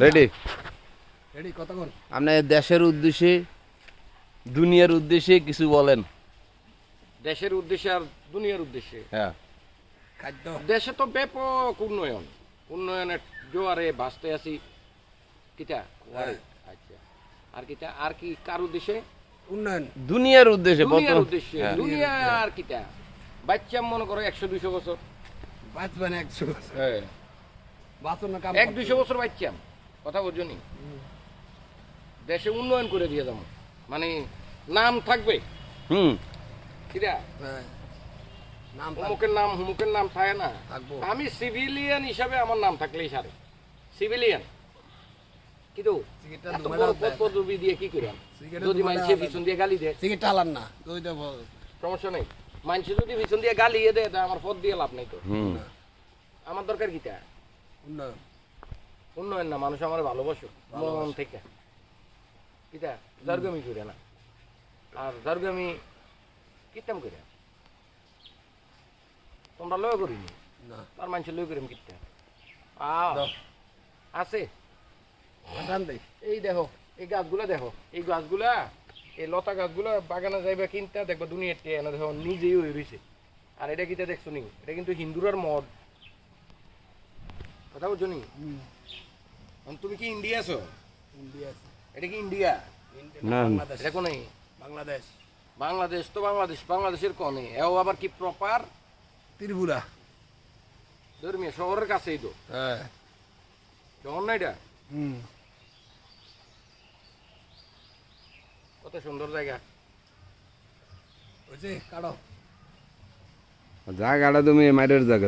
Ready? Ready কতক্ষণ? আপনি দেশের উদ্দেশ্যে, দুনিয়ার উদ্দেশ্যে কিছু বলেন। দেশের উদ্দেশ্যে আর দুনিয়ার উদ্দেশ্যে। হ্যাঁ। খাদ্য দেশে তো ব্যাপক উন্নয়ন, উন্নয়নের জোয়ারে ভাসতে আছি। কিটা আচ্ছা, আর কিটা, আর কি কার উদ্দেশ্যে? উন্নয়ন দুনিয়ার উদ্দেশ্যে দুনিয়ার বর্তমান- উদ্দেশ্যে। হ্যাঁ। দুনিয়া আর কিটা, বাচ্চা মনে করো 100-200 বছর। বাঁচবেন 100 বছর। হ্যাঁ, বাঁচানো কাম 100-200 বছর বাচ্চাম, কথা বুঝছো নি? দেশে উন্নয়ন করে দিয়ে যাবো, মানে নাম থাকবে। হুম। কিটা, হ্যাঁ। নাম হুমুকের নাম হুমুকের নাম থাকে না। থাকবো। আমি সিভিলিয়ান হিসাবে আমার নাম থাকলেই সারে। সিভিলিয়ান কিন্তু সিগারেটটা এত ধুমায় বড় দাও, পদ পদবি দিয়ে কি করাম? সিগারেট যদি ধুমায় মানুষে দাও। পিছন দিয়ে গালি দেয়, সিগারেট টালান না দুই দেব সমস্যা নেই। মানুষে যদি পিছন দিয়ে গালি দেয়, তা আমার পদ দিয়ে লাভ নেই তো। হুম। আমার দরকার কিটা? উন্নয়ন উন্নয়ন না, মানুষ আমার ভালোবাসো মন থেকে। কিটা জারগামি করে না, আর জারগামি কিতাম করে তোমরা লয় করিনি, না আর মানুষের লয় করিম কিতা দাও। আছে। টান দেই এই দেখো, এই গাছগুলা দেখো, এই গাছগুলা, এই লতা গাছগুলা বাগানে যাইবা কিনতে দেখবা দুনিয়ার টেয়ে না, দেখো নিজেই হয়ে রয়েছে। আর এটা কিটা দেখছো নি? এটা কিন্তু হিন্দুরার মদ, কথা বুঝছো নি? তুমি কি ইন্ডিয়া আছো? ইন্ডিয়া এটা কি ইন্ডিয়া? না। বাংলাদেশ এটা কোনে? বাংলাদেশ বাংলাদেশ তো বাংলাদেশ, বাংলাদেশের কোনে? এও আবার কি প্রপার ত্রিপুরা ধর্মীয় শহরের কাছেই তো, হ্যাঁ শহর না এটা? হুম কত সুন্দর জায়গা। বুঝছি কাটো জায়গাটা তুমি মাইরের জায়গা।